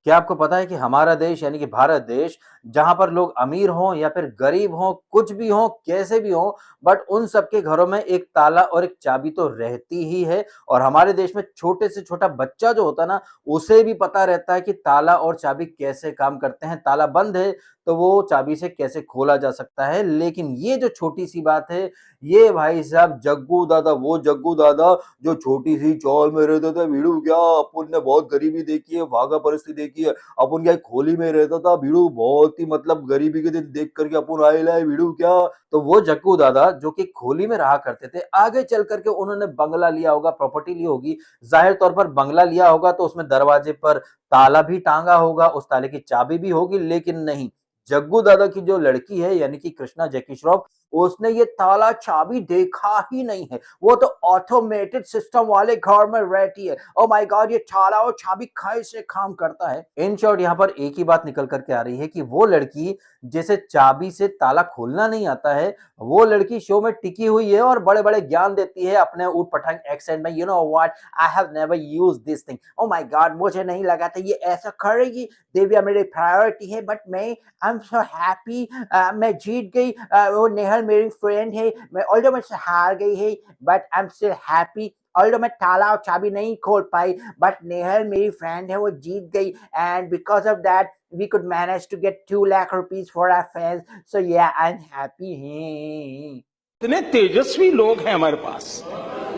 क्या आपको पता है कि हमारा देश यानी कि भारत देश, जहाँ पर लोग अमीर हों या फिर गरीब हों, कुछ भी हों, कैसे भी हों, बट उन सबके घरों में एक ताला और एक चाबी तो रहती ही है। और हमारे देश में छोटे से छोटा बच्चा जो होता है ना, उसे भी पता रहता है कि ताला और चाबी कैसे काम करते हैं। ताला बंद है, तो वो चाबी से कैसे खोला जा सकता है। लेकिन ये जो छोटी-सी बात है, ये भाई साहब जग्गू दादा, वो जग्गू दादा जो छोटी-सी चौल में रहते थे, भिड़ू क्या अपन ने बहुत गरीबी देखी है, भागा परिस्थिति देखी है। अपन क्या खोली में रहता था भिड़ू, बहुत ही मतलब गरीबी के दिन देख करके अपन आए लाए भिड़ू क्या। तो वो जग्गू दादा जो कि खोली में रहा करते थे, आगे चल करके उन्होंने बंगला लिया होगा, प्रॉपर्टी ली होगी। ज़ाहिर तौर पर बंगला लिया होगा तो उसमें दरवाजे पर ताला भी टाँगा होगा, उस ताले की चाबी भी होगी, लेकिन नहीं, जग्गू दादा की जो लड़की है यानी कि कृष्णा जैकी श्रॉफ, उसने ये ताला चाबी देखा ही नहीं है। वो तो ऑटोमेटेड सिस्टम वाले घर में रहती है। ओह माय गॉड, ये ताला और चाबी कैसे काम करता है। इन शॉर्ट यहाँ पर एक ही बात निकल करके आ रही है कि वो लड़की जिसे चाबी से ताला खोलना नहीं आता है, वो लड़की शो में टिकी हुई है और बड़े बड़े ज्ञान देती है अपने ऊट पटांग एक्सेंट में। You know what, I have never used this thing, oh my God, मुझे नहीं लगा था ये ऐसा करेगी। दिव्या मेरी प्रायोरिटी है, बट मैं आई एम सो हैप्पी, मैं जीत गई। वो नेहल मेरी फ्रेंड है, मैं ऑल्दो मैं हार गई है, but I am still happy. Although मैं ताला और चाबी नहीं खोल पाई, बट नेहल मेरी फ्रेंड है, वो जीत गई, and because of that we could manage to get 2 lakh rupees for our fans. So yeah, I'm happy. कितने तेजस्वी लोग हैं हमारे पास,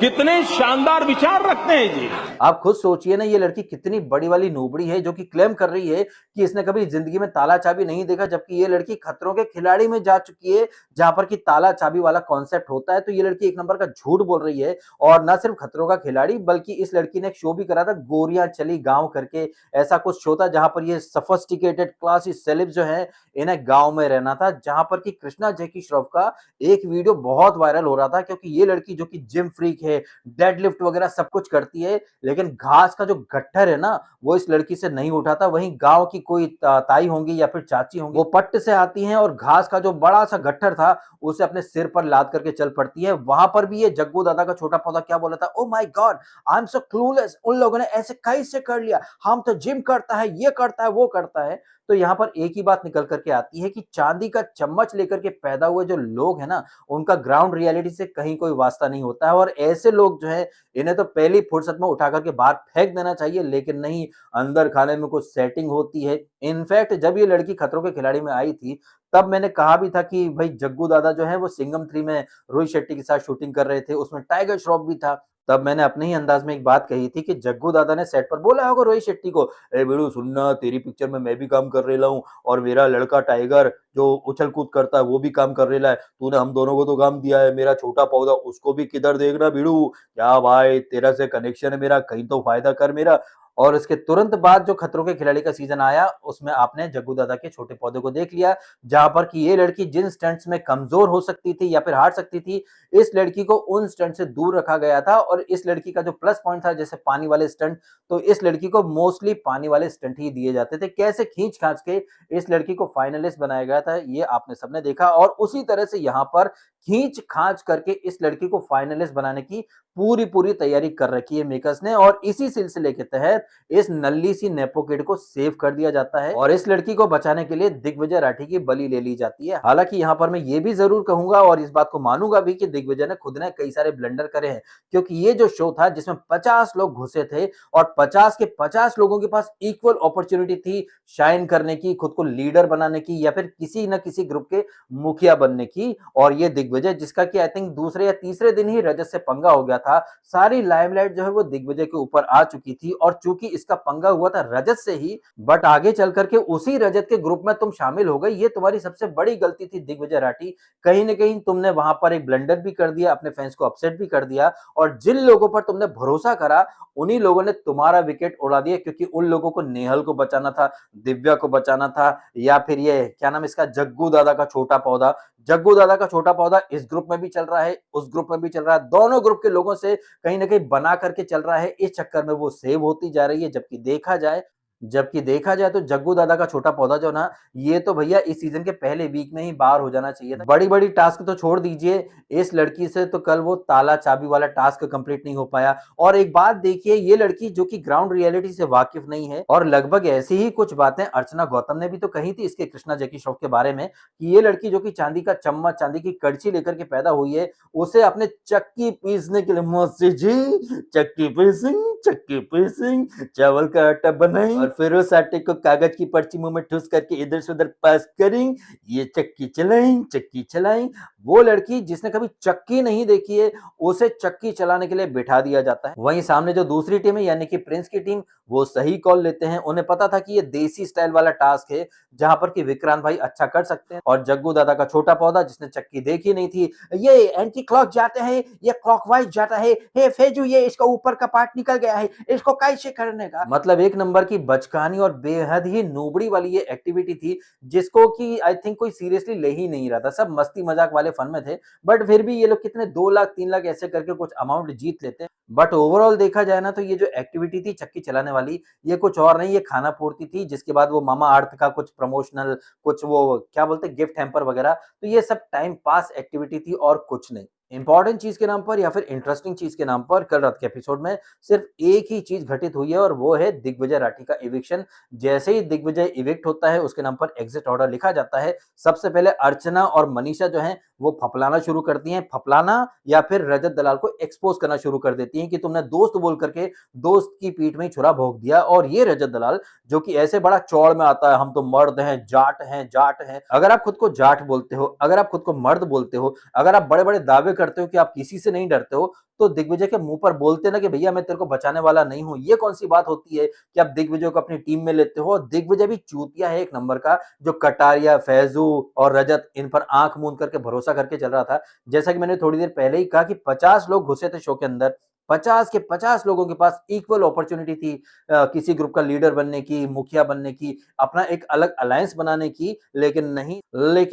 कितने शानदार विचार रखते हैं जी। आप खुद सोचिए ना, ये लड़की कितनी बड़ी वाली नोबड़ी है जो कि क्लेम कर रही है कि इसने कभी जिंदगी में ताला चाबी नहीं देखा, जबकि ये लड़की खतरों के खिलाड़ी में जा चुकी है जहां पर कि ताला चाबी वाला कॉन्सेप्ट होता है। तो ये लड़की एक नंबर का झूठ बोल रही है। और न सिर्फ खतरों का खिलाड़ी, बल्कि इस लड़की ने एक शो भी करा था, गोरियां चली गांव करके, ऐसा कुछ शो था जहां पर ये सफोस्टिकेटेड क्लासी सेलेब्स जो है, इन्हें गांव में रहना था, जहां पर कि कृष्णा जैकी श्रॉफ का एक वीडियो बहुत वायरल हो रहा था, क्योंकि ये लड़की जो कि जिम फ्रीक है, डेडलिफ्ट वगैरह सब कुछ करती है, लेकिन घास का जो गट्ठर है ना, वो इस लड़की से नहीं उठाता। वहीं गांव की कोई ताई होंगी या फिर चाची होंगी, वो पट्ट से आती हैं और घास का जो बड़ा सा गट्ठर था उसे अपने सिर पर लाद करके चल पड़ती है। वहां पर भी ये जग्गू दादा का छोटा पौधा क्या बोला था, oh my God, I am so clueless, उन लोगों ने ऐसे कैसे कर लिया, हम तो जिम करता है, ये करता है, वो करता है। तो यहाँ पर एक ही बात निकल करके आती है कि चांदी का चम्मच लेकर के पैदा हुए जो लोग हैं ना, उनका ग्राउंड रियलिटी से कहीं कोई वास्ता नहीं होता है। और ऐसे लोग जो है, इन्हें तो पहली फुर्सत में उठा करके बाहर फेंक देना चाहिए, लेकिन नहीं, अंदर खाने में कुछ सेटिंग होती है। इनफैक्ट जब ये लड़की खतरों के खिलाड़ी में आई थी, तब मैंने कहा भी था कि भाई जग्गू दादा जो है वो सिंघम 3 में रोहित शेट्टी के साथ शूटिंग कर रहे थे, उसमें टाइगर श्रॉफ भी था। तब मैंने अपने ही अंदाज में एक बात कही थी कि जग्गू दादा ने सेट पर बोला होगा रोहित शेट्टी को, ए बेड़ू सुनना, तेरी पिक्चर में मैं भी काम कर रहा हूँ और मेरा लड़का टाइगर जो उछल कूद करता है वो भी काम कर रहा है, तूने हम दोनों को तो काम दिया है, मेरा छोटा पौधा उसको भी किधर देखना बिड़ू, क्या भाई तेरा से कनेक्शन है मेरा, कहीं तो फायदा कर मेरा। और इसके तुरंत बाद जो खतरों के खिलाड़ी का सीजन आया, उसमें आपने जग्गू दादा के छोटे पौधे को देख लिया, जहां पर कि ये लड़की जिन स्टंट्स में कमजोर हो सकती थी या फिर हार सकती थी, इस लड़की को उन स्टंट से दूर रखा गया था। और इस लड़की का जो प्लस पॉइंट था, जैसे पानी वाले स्टंट, तो इस लड़की को मोस्टली पानी वाले स्टंट ही दिए जाते थे। कैसे खींच खांच के इस लड़की को फाइनलिस्ट बनाया गया था, ये आपने सबने देखा। और उसी तरह से यहाँ पर खींच खांच करके इस लड़की को फाइनलिस्ट बनाने की पूरी पूरी तैयारी कर रखी है मेकर्स ने। और इसी सिलसिले के तहत इस नल्ली सी नेपो किड को सेव कर दिया जाता है और इस लड़की को बचाने के लिए दिग्विजय राठी की बलि ले ली जाती है। हालांकि यहाँ पर मैं ये भी जरूर कहूंगा और इस बात को मानूंगा भी कि दिग्विजय ने खुद ने कई सारे ब्लंडर करे हैं, क्योंकि ये जो शो था जिसमें 50 लोग घुसे थे और 50 के 50 लोगों के पास इक्वल अपॉर्चुनिटी थी शाइन करने की, खुद को लीडर बनाने की या फिर किसी न किसी ग्रुप के मुखिया बनने की। और ये दिग्विजय, जिसका कि आई थिंक दूसरे या तीसरे दिन ही रजत से पंगा हो गया था, सारी लाइमलाइट जो है वो दिग्विजय के ऊपर आ चुकी थी। और चूंकि इसका पंगा हुआ था रजत से ही, बट आगे चल करके उसी रजत के ग्रुप में तुम शामिल हो गई, ये तुम्हारी सबसे बड़ी गलती थी दिग्विजय राठी। कहीं ना कहीं तुमने वहां पर एक ब्लंडर भी कर दिया, अपने फैंस को अपसेट भी कर दिया, और जिन लोगों पर तुमने भरोसा करा उन्हीं लोगों ने तुम्हारा विकेट उड़ा दिया, क्योंकि उन लोगों को नेहल को बचाना था, दिव्या को बचाना था, या फिर ये क्या नाम इसका, जग्गू दादा का छोटा पौधा। जग्गू दादा का छोटा पौधा इस ग्रुप में भी चल रहा है, उस ग्रुप में भी चल रहा है, दोनों ग्रुप के लोगों से कहीं ना कहीं बना करके चल रहा है। इस चक्कर में वो सेव होती जा रही है, जबकि देखा जाए जबकि देखा जाए तो जग्गू दादा का छोटा पौधा जो ना, ये तो भैया इस सीजन के पहले वीक में ही बाहर हो जाना चाहिए था। बड़ी-बड़ी टास्क तो छोड़ दीजिए, इस लड़की से तो कल वो ताला-चाबी वाला टास्क कंप्लीट नहीं हो पाया। और एक बात देखिए, ये लड़की जो कि ग्राउंड रियलिटी से वाकिफ नहीं है, और लगभग ऐसी ही कुछ बातें अर्चना गौतम ने भी तो कही थी इसके कृष्णा जैकी श्रॉफ के बारे में, कि ये लड़की जो कि चांदी का चम्मच, चांदी की कड़छी लेकर के पैदा हुई है, उसे अपने चक्की पीसने के लिए मौसी जी चक्की पीसिंग, चावल का आटा बनाई और फिर उस आटे को कागज की पर्ची मुंह में ठूस करके इधर से उधर पास करी, ये चक्की चलाई। वो लड़की जिसने कभी चक्की नहीं देखी है, उसे चक्की चलाने के लिए बिठा दिया जाता है। वहीं सामने जो दूसरी टीम है यानी कि प्रिंस की टीम, वो सही कॉल लेते हैं। उन्हें पता था कि ये देसी स्टाइल वाला टास्क है, जहां पर कि विक्रांत भाई अच्छा कर सकते हैं। और जग्गू दादा का छोटा पौधा जिसने चक्की देखी नहीं थी, ये एंटी क्लॉक जाते हैं, ये क्लॉकवाइज जाता है, हे फेजू ये इसका ऊपर का पार्ट निकल गया है, इसको कैसे करने का। मतलब एक नंबर की बचकानी और बेहद ही नूबड़ी वाली ये एक्टिविटी थी, जिसको कि आई थिंक कोई सीरियसली ले ही नहीं रहा था। सब मस्ती मजाक वाले फन में थे, बट फिर भी ये लोग कितने 2 लाख 3 लाख ऐसे करके कुछ अमाउंट जीत लेते हैं। बट ओवरऑल देखा जाए ना, तो ये जो एक्टिविटी थी चक्की चलाने वाली, ये कुछ और नहीं, ये खाना पूर्ति थी। जिसके बाद वो मामा अर्थ का कुछ प्रमोशनल, कुछ वो क्या बोलते हैं गिफ्ट हैम्पर वगैरह, तो ये सब टाइम पास एक्टिविटी थी और कुछ नहीं। इंपॉर्टेंट चीज के नाम पर या फिर इंटरेस्टिंग चीज के नाम पर कल रात के एपिसोड में सिर्फ एक ही चीज घटित हुई है, और वो है दिग्विजय राठी का इविक्शन। जैसे ही दिग्विजय इविक्ट होता है, उसके नाम पर एग्जिट ऑर्डर लिखा जाता है। सबसे पहले अर्चना और मनीषा जो है वो फपलाना शुरू करती हैं, फपलाना या फिर रजत दलाल को एक्सपोज करना शुरू कर देती हैं कि तुमने दोस्त बोल करके दोस्त की पीठ में ही छुरा भोंक दिया। और ये रजत दलाल जो कि ऐसे बड़ा चौड़ में आता है, हम तो मर्द हैं, जाट हैं। अगर आप खुद को जाट बोलते हो, अगर आप खुद को मर्द बोलते हो, अगर आप बड़े बड़े दावे करते हो कि आप किसी से नहीं डरते हो, तो दिग्विजय के मुंह पर बोलते ना कि भैया मैं तेरे को बचाने वाला नहीं हूं। ये कौन सी बात होती है कि आप दिग्विजय को अपनी टीम में लेते हो। और दिग्विजय भी चूतिया है एक नंबर का, जो कटारिया, फैजू और रजत इन पर आंख मूंद करके भरोसा करके चल रहा था। जैसा कि मैंने थोड़ी देर पहले ही कहा कि 50 लोग घुसे थे शो के अंदर, 50 के 50 लोगों के पास इक्वल अपॉर्चुनिटी थी किसी ग्रुप का लीडर बनने की, मुखिया बनने की, अपना एक अलग अलायंस बनाने की। लेकिन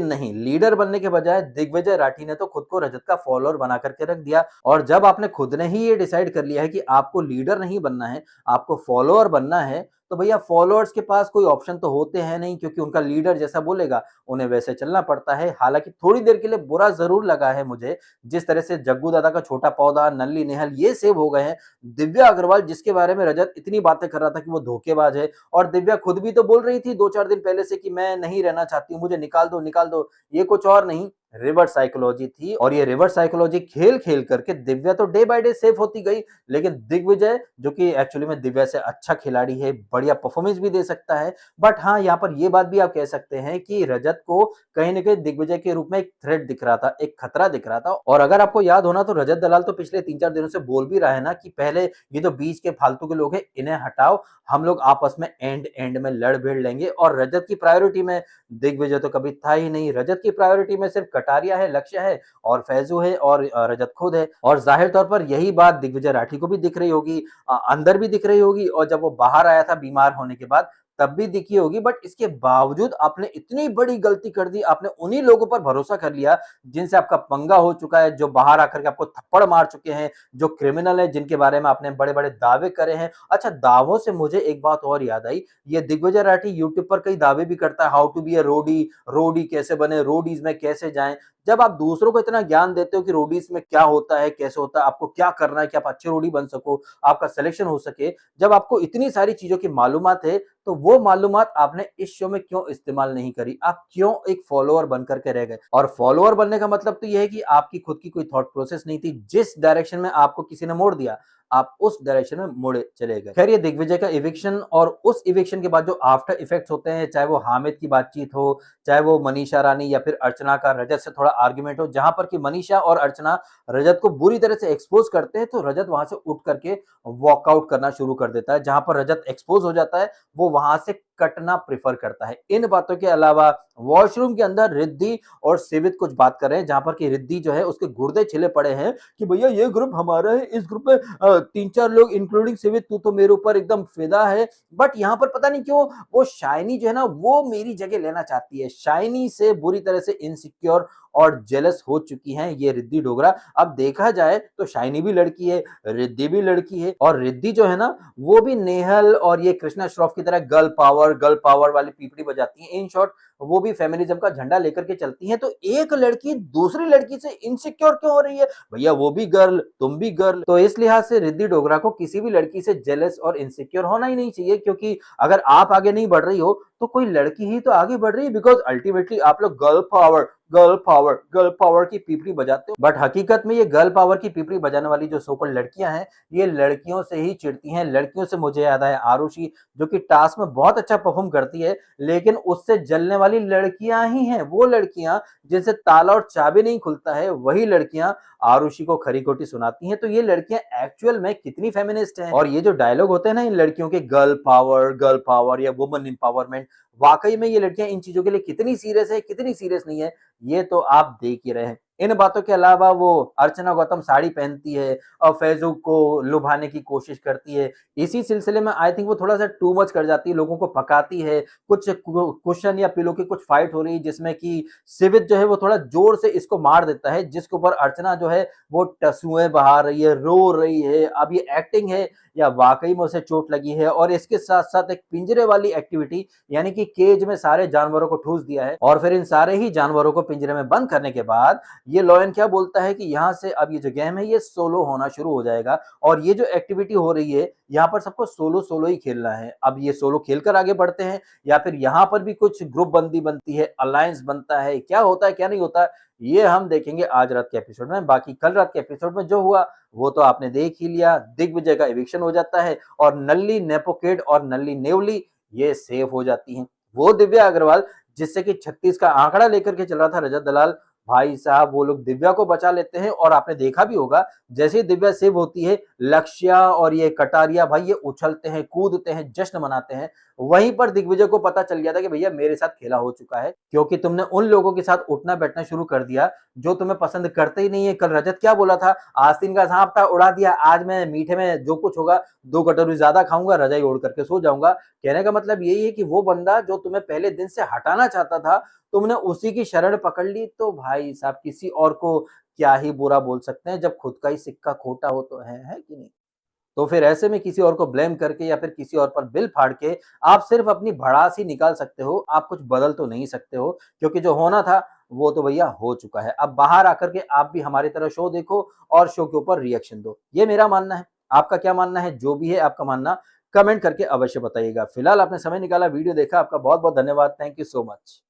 नहीं, लीडर बनने के बजाय दिग्विजय राठी ने तो खुद को रजत का फॉलोअर बना करके रख दिया। और जब आपने खुद ने ही ये डिसाइड कर लिया है कि आपको लीडर नहीं बनना है, आपको फॉलोअर बनना है, तो भैया फॉलोअर्स के पास कोई ऑप्शन तो होते हैं नहीं, क्योंकि उनका लीडर जैसा बोलेगा उन्हें वैसे चलना पड़ता है। हालांकि थोड़ी देर के लिए बुरा जरूर लगा है मुझे, जिस तरह से जग्गू दादा का छोटा पौधा, नल्ली नेहल ये सेव हो गए हैं। दिव्या अग्रवाल जिसके बारे में रजत इतनी बातें कर रहा था कि वो धोखेबाज है, और दिव्या खुद भी तो बोल रही थी 2-4 दिन पहले से कि मैं नहीं रहना चाहती हूँ, मुझे निकाल दो। ये कुछ और नहीं, रिवर्स साइकोलॉजी थी। और ये रिवर्स साइकोलॉजी खेल खेल करके दिव्या तो डे बाय डे सेफ होती गई, लेकिन दिग्विजय जो कि एक्चुअली में दिव्या से अच्छा खिलाड़ी है, बढ़िया परफॉर्मेंस भी दे सकता है। बट हाँ, यहाँ पर ये बात भी आप कह सकते हैं कि रजत को कहीं ना कहीं दिग्विजय के रूप में एक थ्रेट दिख रहा था, एक खतरा दिख रहा था। और अगर आपको याद होना, तो रजत दलाल तो पिछले 3-4 दिनों से बोल भी रहा है ना कि पहले ये जो बीच के फालतू के लोग हैं इन्हें हटाओ, हम लोग आपस में एंड में लड़ भिड़ लेंगे। और रजत की प्रायोरिटी में दिग्विजय तो कभी था ही नहीं। रजत की प्रायोरिटी में सिर्फ कटारिया है, लक्ष्य है और फैजू है और रजत खुद है। और जाहिर तौर पर यही बात दिग्विजय राठी को भी दिख रही होगी, अंदर भी दिख रही होगी, और जब वो बाहर आया था बीमार होने के बाद तब भी दिखी होगी। बट इसके बावजूद आपने इतनी बड़ी गलती कर दी, आपने उन्हीं लोगों पर भरोसा कर लिया जिनसे आपका पंगा हो चुका है, जो बाहर आकर के आपको थप्पड़ मार चुके हैं, जो क्रिमिनल है, जिनके बारे में आपने बड़े बड़े दावे करे हैं। अच्छा, दावों से मुझे एक बात और याद आई, ये दिग्विजय राठी यूट्यूब पर कई दावे भी करता है, हाउ टू बी अ रोडी, रोडी कैसे बने, रोडीज में कैसे जाएं। जब आप दूसरों को इतना ज्ञान देते हो कि रोडीज में क्या होता है, कैसे होता है, आपको क्या करना है कि आप अच्छे रोडी बन सको, आपका सिलेक्शन हो सके, जब आपको इतनी सारी चीजों की मालूमात है, तो वो मालूमात आपने इस शो में क्यों इस्तेमाल नहीं करी? आप क्यों एक फॉलोअर बनकर के रह गए? और फॉलोअर बनने का मतलब तो यह है कि आपकी खुद की कोई थॉट प्रोसेस नहीं थी। जिस डायरेक्शन में आपको किसी ने मोड़ दिया, आप उस डायरेक्शन में मुड़े चले गए। खैर, ये दिग्विजय का इविक्शन और उस इविक्शन के बाद जो आफ्टर इफेक्ट्स होते हैं, चाहे वो हामिद की बातचीत हो, चाहे वो मनीषा रानी या फिर अर्चना का रजत से थोड़ा आर्ग्यूमेंट हो, जहां पर कि मनीषा और अर्चना रजत को बुरी तरह से एक्सपोज करते हैं, तो रजत वहां से उठ करके वॉकआउट करना शुरू कर देता है। जहां पर रजत एक्सपोज हो जाता है, वो वहां से कटना प्रेफर करता है। इन बातों के अलावा वॉशरूम के अंदर रिद्धि और सिवित कुछ बात कर रहे हैं, जहां पर कि रिद्धि जो है उसके गुर्दे छिले पड़े हैं कि भैया ये ग्रुप हमारा है, इस ग्रुप में 3-4 लोग इंक्लूडिंग सिवित, तू तो मेरे ऊपर एकदम फिदा है। बट यहाँ पर पता नहीं क्यों वो शाइनी जो है ना, वो मेरी जगह लेना चाहती है। शाइनी से बुरी तरह से इनसिक्योर और जेलस हो चुकी हैं ये रिद्धि डोगरा। अब देखा जाए तो शाइनी भी लड़की है, रिद्धि भी लड़की है और रिद्धि जो है ना वो भी नेहल और ये कृष्णा श्रॉफ की तरह गर्ल पावर वाली पीपड़ी बजाती हैं। इन शॉर्ट वो भी फेमिनिज्म का झंडा लेकर के चलती हैं। तो एक लड़की दूसरी लड़की से इनसिक्योर क्यों हो रही है? भैया वो भी गर्ल, तुम भी गर्ल। तो इस लिहाज से रिद्धि डोगरा को किसी भी लड़की से जेलस और इनसिक्योर होना ही नहीं चाहिए, क्योंकि अगर आप आगे नहीं बढ़ रही हो तो कोई लड़की ही तो आगे बढ़ रही है। बिकॉज अल्टीमेटली आप लोग गर्ल पावर की पीपड़ी बजाते हो, बट हकीकत में ये गर्ल पावर की पीपड़ी बजाने वाली जो सोकॉल्ड लड़कियां हैं ये लड़कियों से ही चिढ़ती हैं। लड़कियों से मुझे याद आया आरुषि, जो कि टास्क में बहुत अच्छा परफॉर्म करती है, लेकिन उससे जलने वाली लड़कियां ही हैं। वो लड़कियां जिनसे ताला और चाबी नहीं खुलता है, वही लड़कियां आरुषि को खरी खोटी सुनाती हैं। तो ये लड़कियां एक्चुअल में कितनी फेमिनिस्ट हैं। और ये जो डायलॉग होते हैं ना इन लड़कियों के, गर्ल पावर या वुमन एम्पावरमेंट, वाकई में ये लड़कियां इन चीजों के लिए कितनी सीरियस है कितनी सीरियस नहीं है, ये तो आप देख ही रहे हैं। इन बातों के अलावा वो अर्चना गौतम साड़ी पहनती है और फैजू को लुभाने की कोशिश करती है। इसी सिलसिले में आई थिंक वो थोड़ा सा टू मच कर जाती है, लोगों को पकाती है। कुछ कुशन या पिलो की कुछ फाइट हो रही है जिसमें कि सिवित जो है वो थोड़ा जोर से इसको मार देता है, जिसके ऊपर अर्चना जो है वो टसुए बहा रही है, रो रही है। अब ये एक्टिंग है या वाकई में उसे चोट लगी है? और इसके साथ साथ एक पिंजरे वाली एक्टिविटी, यानी कि केज में सारे जानवरों को ठूस दिया है और फिर इन सारे ही जानवरों को पिंजरे में बंद करने के बाद ये लॉयन क्या बोलता है कि यहाँ से अब ये जो गेम है ये सोलो होना शुरू हो जाएगा और ये जो एक्टिविटी हो रही है यहाँ पर सबको सोलो सोलो ही खेलना है। अब ये सोलो खेलकर आगे बढ़ते हैं या फिर यहाँ पर भी कुछ ग्रुप बंदी बनती है, अलायंस बनता है, क्या होता है क्या नहीं होता, ये हम देखेंगे आज रात के एपिसोड में। बाकी कल रात के एपिसोड में जो हुआ वो तो आपने देख ही लिया। दिग्विजय का इविक्शन हो जाता है और नल्ली नेपोकिड और नल्ली नेवली ये सेफ हो जाती हैं। वो दिव्या अग्रवाल जिससे कि 36 का आंकड़ा लेकर के चल रहा था रजत दलाल, भाई साहब वो लोग दिव्या को बचा लेते हैं। और आपने देखा भी होगा जैसे ही दिव्या सेव होती है, लक्ष्या और ये कटारिया भाई ये उछलते हैं, कूदते हैं, जश्न मनाते हैं। वहीं पर दिग्विजय को पता चल गया था कि भैया मेरे साथ खेला हो चुका है, क्योंकि तुमने उन लोगों के साथ उठना बैठना शुरू कर दिया जो तुम्हें पसंद करते ही नहीं है। कल रजत क्या बोला था, आस्तीन का सांप था उड़ा दिया, आज मैं मीठे में जो कुछ होगा 2 कटोरी ज्यादा खाऊंगा, रजाई ओढ़ करके सो जाऊंगा। कहने का मतलब यही है कि वो बंदा जो तुम्हें पहले दिन से हटाना चाहता था, तुमने उसी की शरण पकड़ ली। तो भाई साहब किसी और को क्या ही बुरा बोल सकते हैं जब खुद का ही सिक्का खोटा हो, तो है कि नहीं? तो फिर ऐसे में किसी और को ब्लेम करके या फिर किसी और पर बिल फाड़ के आप सिर्फ अपनी भड़ास ही निकाल सकते हो, आप कुछ बदल तो नहीं सकते हो, क्योंकि जो होना था वो तो भैया हो चुका है। अब बाहर आकर के आप भी हमारी तरह शो देखो और शो के ऊपर रिएक्शन दो, ये मेरा मानना है। आपका क्या मानना है? जो भी है आपका मानना कमेंट करके अवश्य बताइएगा। फिलहाल आपने समय निकाला, वीडियो देखा, आपका बहुत बहुत धन्यवाद। Thank you so much.